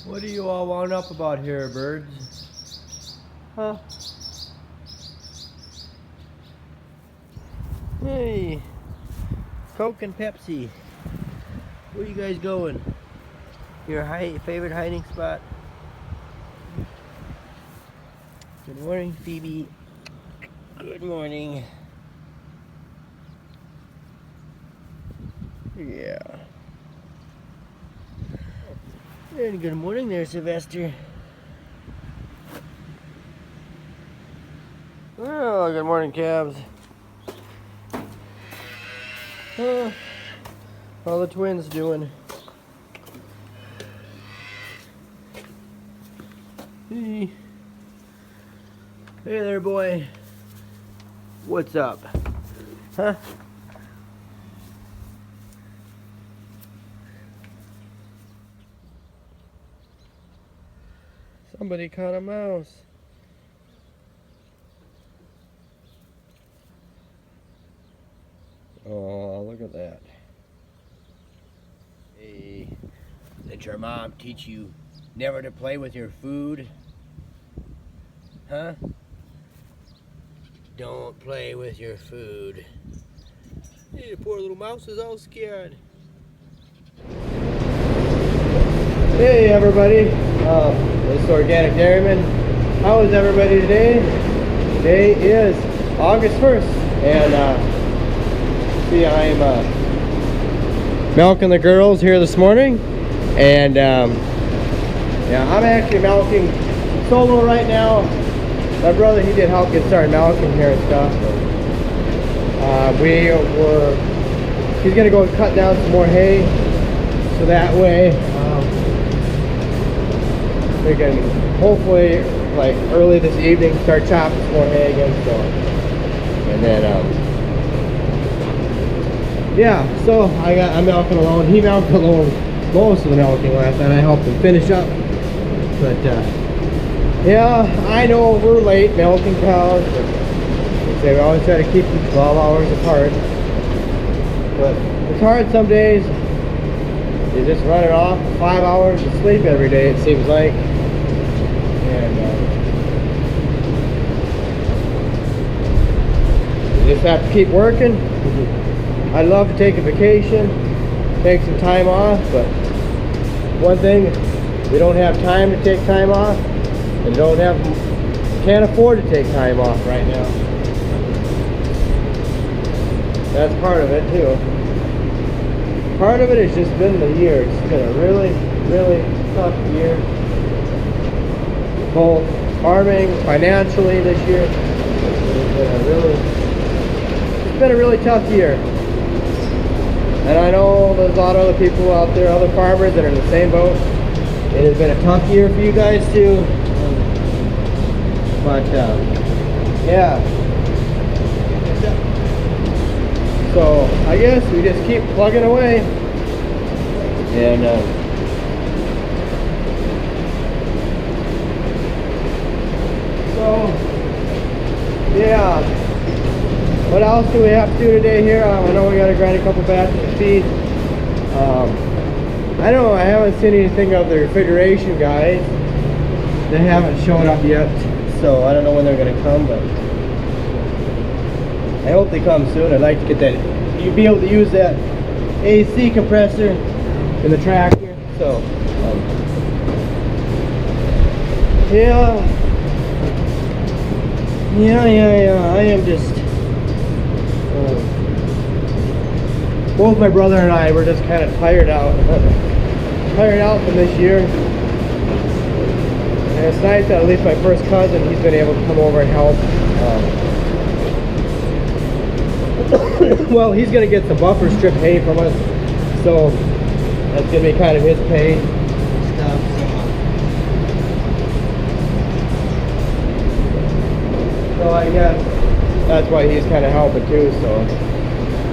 What do you all wound up about here, birds? Huh? Hey, Coke and Pepsi. Where you guys going? Your favorite hiding spot? Good morning, Phoebe. Good morning. Yeah. And good morning there, Sylvester. Oh, good morning, calves. How the twins doing? Hey. Hey there, boy. What's up? Huh? Somebody caught a mouse. Oh, look at that. Hey, did your mom teach you never to play with your food? Huh? Don't play with your food. Hey, the poor little mouse is all scared. Hey everybody, this is Organic Dairyman. How is everybody today? Today is August 1st, and see, I'm milking the girls here this morning, and yeah, I'm actually milking solo right now. My brother, he did help get started milking here and stuff. He's gonna go and cut down some more hay, so that way we can hopefully, like early this evening, start chopping some more hay again. So, and then yeah, so I'm milking alone. He milked alone most of the milking last night. I helped him finish up, but yeah, I know we're late milking cows. We always try to keep them 12 hours apart, but it's hard some days. You just run it off 5 hours of sleep every day, it seems like. And you just have to keep working. I'd love to take a vacation, take some time off, but one thing, we don't have time to take time off, and can't afford to take time off right now. That's part of it too. Part of it has just been the year. It's been a really, really tough year. Both farming, financially this year. It's been a really tough year. And I know there's a lot of other people out there, other farmers that are in the same boat. It has been a tough year for you guys too. But yeah. So I guess we just keep plugging away. And so yeah. What else do we have to do today here? I know we got to grind a couple batches of feed. I don't know, I haven't seen anything of the refrigeration guys. They haven't shown up yet, so I don't know when they're going to come, but I hope they come soon. I'd like to get that, you'd be able to use that AC compressor in the tractor. So yeah, I am just both my brother and I were just kind of tired out from this year. And it's nice that at least my first cousin, he's been able to come over and help. Well, he's going to get some buffer strip hay from us, so that's going to be kind of his pay stuff. So I guess that's why he's kind of helping too. So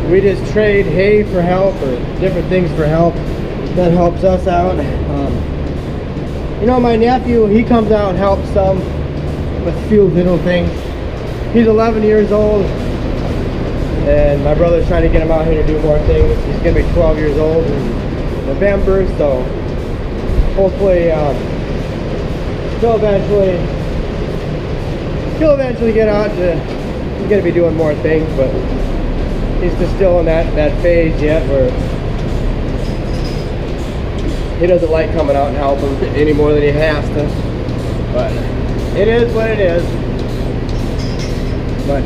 we just trade hay for help, or different things for help. That helps us out. You know, my nephew, he comes out and helps some with a few little things. He's 11 years old, and my brother's trying to get him out here to do more things. He's going to be 12 years old in November, so hopefully he'll eventually get out to, he's gonna be doing more things, but he's just still in that phase yet where he doesn't like coming out and helping any more than he has to. But it is what it is. But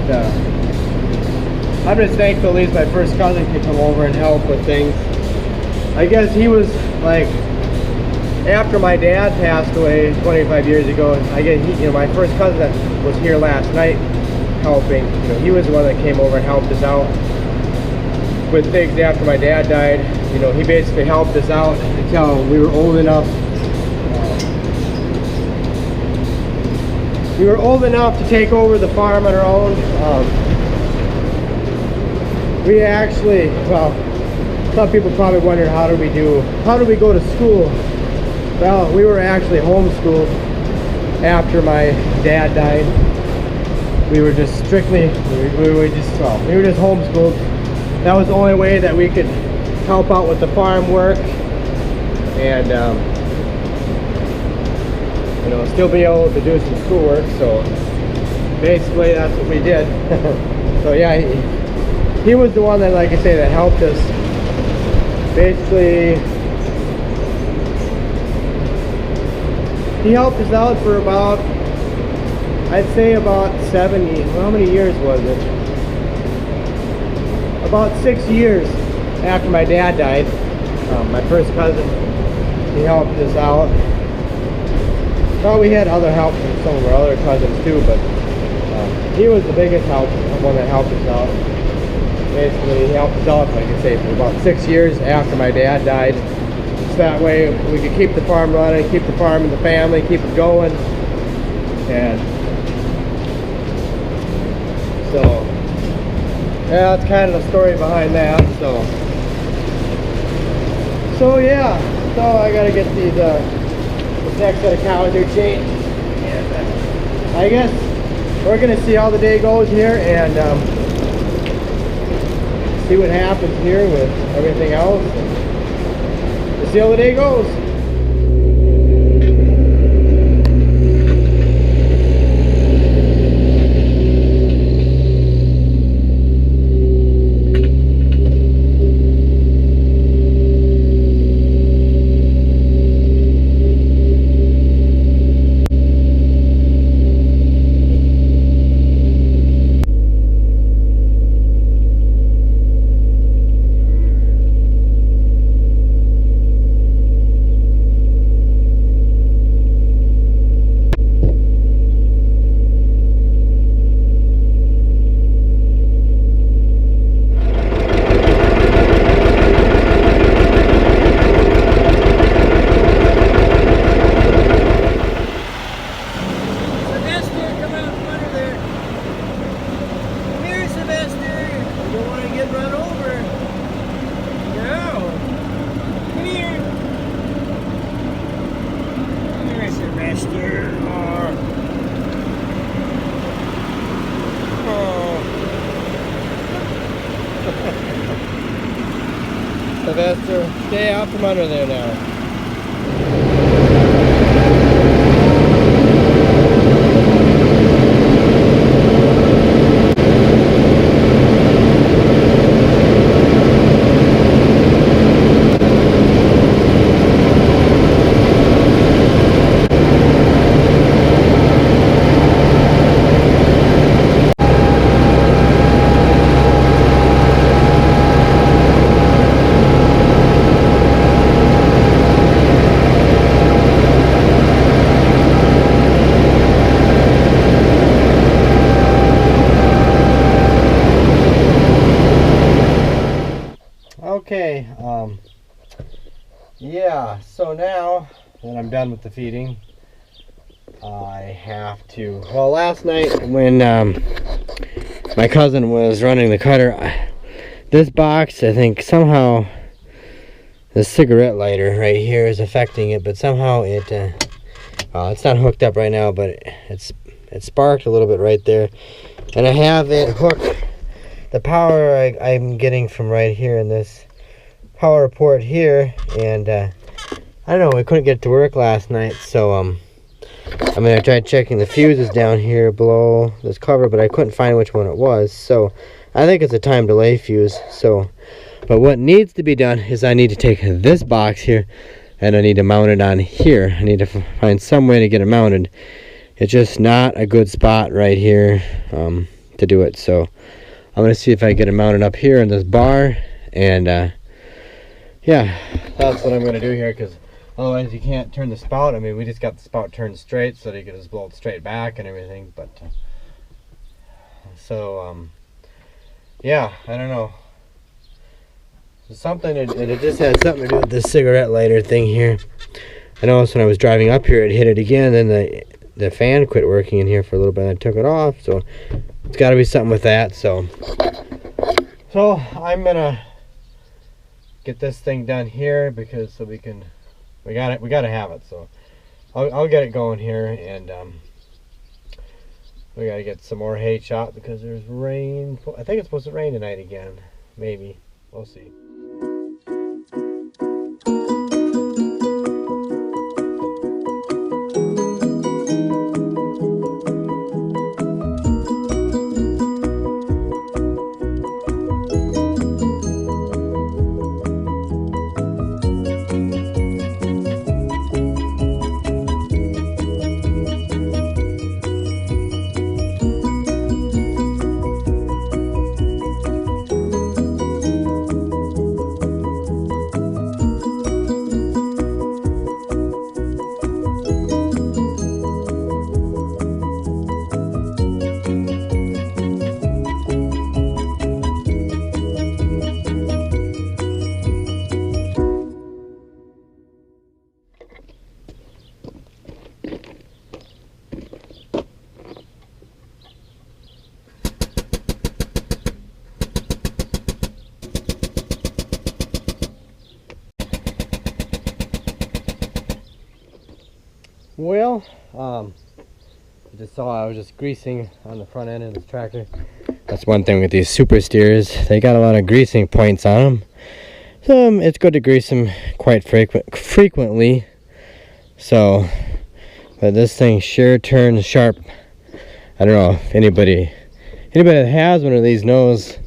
I'm just thankful at least my first cousin could come over and help with things. I guess he was like, after my dad passed away 25 years ago, I guess my first cousin that was here last night helping, he was the one that came over and helped us out with things after my dad died. He basically helped us out until we were old enough. We were old enough to take over the farm on our own. We actually, well, some people probably wonder how do we go to school? Well, we were actually homeschooled after my dad died. We were just strictly, we were just homeschooled. That was the only way that we could help out with the farm work and still be able to do some schoolwork. So basically that's what we did. So yeah, he was the one that, like I say, that helped us. Basically, he helped us out for about, I'd say about 70, how many years was it? About 6 years after my dad died. My first cousin, he helped us out. Well, we had other help from some of our other cousins too, but he was the biggest help, the one that helped us out. Basically, he helped us out, like I say, for about 6 years after my dad died. So that way we could keep the farm running, keep the farm in the family, keep it going. And so, yeah, that's kind of the story behind that. So yeah, so I gotta get these this next set of cows here changed. And I guess we're gonna see how the day goes here and see what happens here with everything else. And we'll see how the day goes. Sylvester, stay out from under there now. Okay, yeah, so now that I'm done with the feeding, I have to, well, last night when my cousin was running the cutter, this box, I think somehow the cigarette lighter right here is affecting it, but somehow it, it's not hooked up right now, but it sparked a little bit right there, and I have it hooked. The power I'm getting from right here in this power port here, and I don't know, we couldn't get to work last night, so I mean, I tried checking the fuses down here below this cover, but I couldn't find which one it was. So I think it's a time delay fuse. So, but what needs to be done is I need to take this box here and I need to mount it on here. I need to find some way to get it mounted. It's just not a good spot right here to do it. So I'm going to see if I get it mounted up here in this bar. And yeah, that's what I'm going to do here, because otherwise you can't turn the spout. I mean, we just got the spout turned straight so that you can just blow it straight back and everything. But yeah, I don't know. It's something, and it just had something to do with this cigarette lighter thing here. I noticed when I was driving up here, it hit it again. Then the fan quit working in here for a little bit, and I took it off. So it's got to be something with that. So I'm gonna get this thing done here, because so we gotta have it. So I'll get it going here, and we gotta get some more hay chopped because there's rain. I think it's supposed to rain tonight again. Maybe. We'll see. Well, I was just greasing on the front end of this tractor. That's one thing with these super steers. They got a lot of greasing points on them. So it's good to grease them quite frequently. So, but this thing sure turns sharp. I don't know if anybody that has one of these knows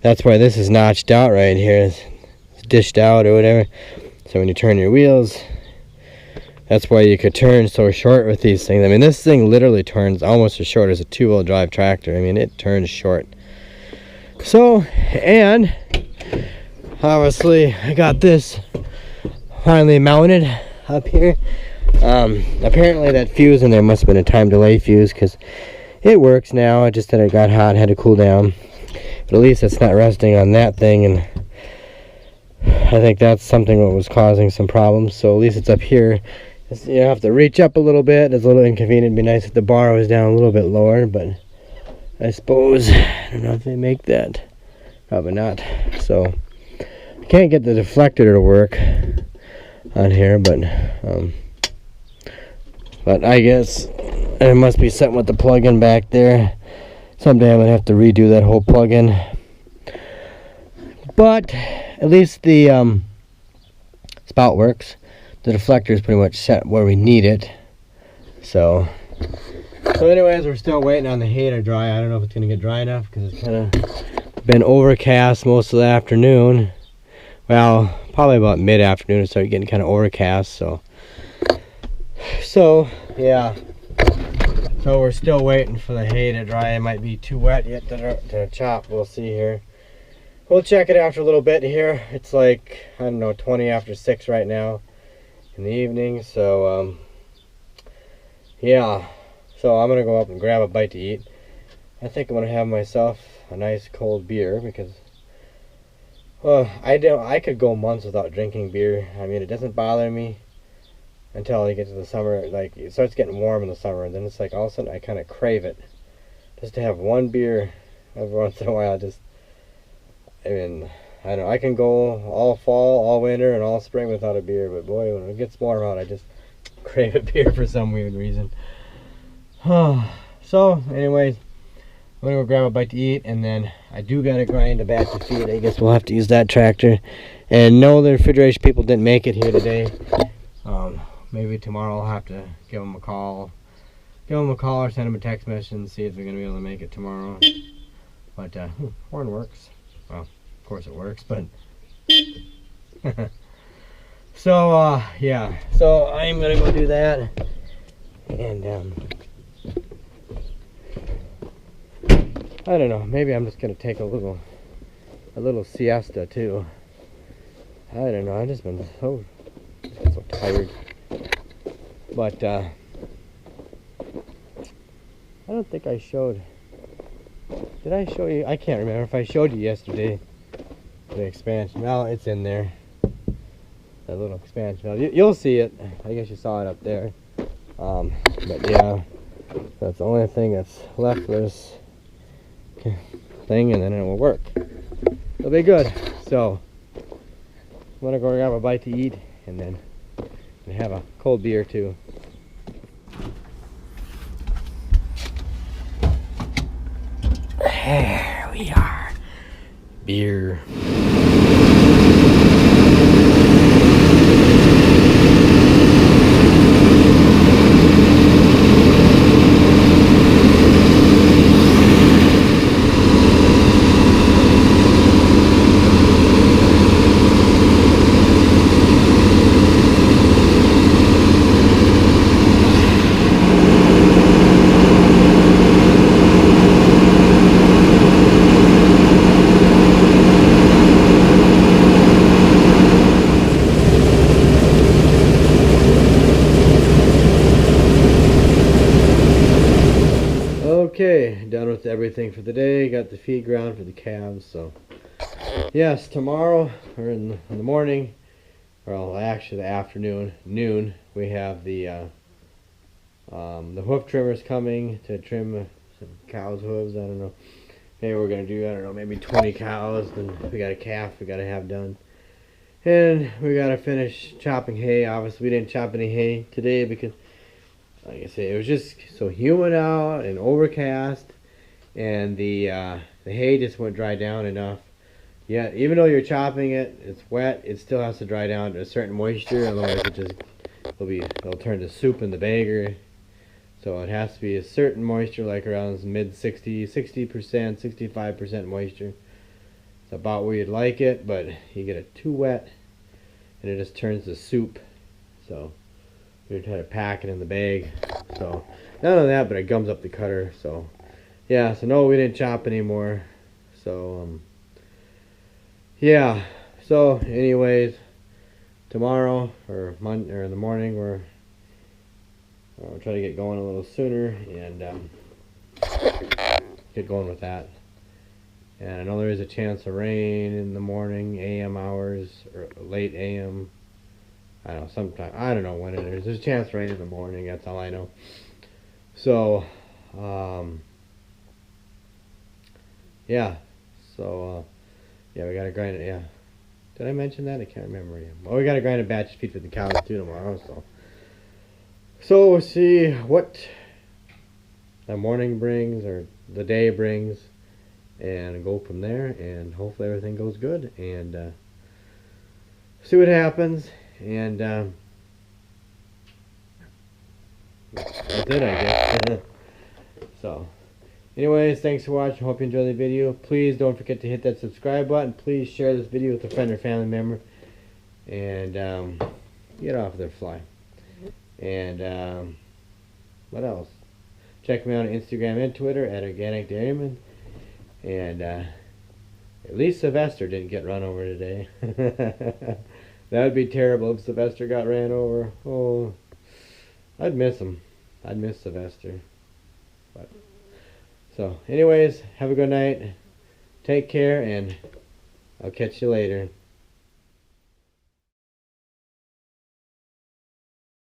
that's why this is notched out right here. It's dished out or whatever. So when you turn your wheels, that's why you could turn so short with these things. I mean, this thing literally turns almost as short as a two-wheel drive tractor. I mean, it turns short. So, and obviously I got this finally mounted up here. Apparently that fuse in there must have been a time delay fuse, because it works now. It just that it got hot, had to cool down. But at least it's not resting on that thing, and I think that's something that was causing some problems. So at least it's up here. You have to reach up a little bit. It's a little inconvenient. It'd be nice if the bar was down a little bit lower, but I suppose, I don't know if they make that. Probably not. So I can't get the deflector to work on here, but I guess there must be something with the plug-in back there. Someday I'm gonna have to redo that whole plug-in. But at least the spout works. The deflector is pretty much set where we need it. So anyways, we're still waiting on the hay to dry. I don't know if it's gonna get dry enough, because it's kind of been overcast most of the afternoon. Well, probably about mid-afternoon it started getting kind of overcast. So yeah. So we're still waiting for the hay to dry. It might be too wet yet to chop. We'll see here. We'll check it after a little bit here. It's like, I don't know, 20 after 6 right now in the evening. So yeah, so I'm gonna go up and grab a bite to eat. I think I'm gonna have myself a nice cold beer, because I could go months without drinking beer. I mean, it doesn't bother me until I get to the summer. Like, it starts getting warm in the summer, and then it's like all of a sudden I kind of crave it, just to have one beer every once in a while. I mean, I don't know, I can go all fall, all winter, and all spring without a beer, but boy, when it gets warm out, I just crave a beer for some weird reason. So, anyways, I'm gonna go grab a bite to eat, and then I do gotta grind a batch of feed. I guess we'll have to use that tractor. And no, the refrigeration people didn't make it here today. maybe tomorrow I'll have to give them a call. Give them a call or send them a text message and see if they're going to be able to make it tomorrow. But horn works. Well, of course it works, but so yeah. So I'm gonna go do that, and I don't know. Maybe I'm just gonna take a little siesta too. I don't know. I've just been so tired. But I don't think I showed. Did I show you? I can't remember if I showed you yesterday the expansion. Well, it's in there. That little expansion valve. You'll see it. I guess you saw it up there. But yeah, that's the only thing that's left for this thing, and then it will work. It'll be good. So I'm gonna go grab a bite to eat, and then have a cold beer too. There we are. Beer. Okay, done with everything for the day. Got the feed ground for the calves. So yes, tomorrow or in the morning, well actually the afternoon, noon, we have the hoof trimmers coming to trim some cows' hooves. I don't know. Maybe we're gonna do, I don't know, maybe 20 cows. Then we got a calf we gotta have done, and we gotta finish chopping hay. Obviously, we didn't chop any hay today because, like I say, it was just so humid out and overcast, and the hay just wouldn't dry down enough. Yeah, even though you're chopping it, it's wet. It still has to dry down to a certain moisture, otherwise it'll turn to soup in the bagger. So it has to be a certain moisture, like around mid 60%, 65% moisture. It's about where you'd like it, but you get it too wet, and it just turns to soup. So we try to pack it in the bag. So none of that, but it gums up the cutter. So yeah, so no, we didn't chop anymore. So yeah. So anyways, tomorrow or Monday or in the morning, we'll try to get going a little sooner and get going with that. And I know there is a chance of rain in the morning, AM hours or late AM. I don't know, sometime, I don't know when it is. There's a chance of rain in the morning, that's all I know. So, yeah. So, yeah, we gotta grind it, yeah. Did I mention that? I can't remember. Well, we gotta grind a batch of feed for the cows too tomorrow, so we'll see what the morning brings or the day brings, and go from there, and hopefully everything goes good, and see what happens. And that's it, I guess. So anyways, thanks for watching. Hope you enjoyed the video. Please don't forget to hit that subscribe button. Please share this video with a friend or family member, and get off their fly. And what else? Check me out on Instagram and Twitter at Organic Dairyman. And at least Sylvester didn't get run over today. That would be terrible if Sylvester got ran over. Oh, I'd miss him. I'd miss Sylvester. But so anyways, have a good night. Take care, and I'll catch you later.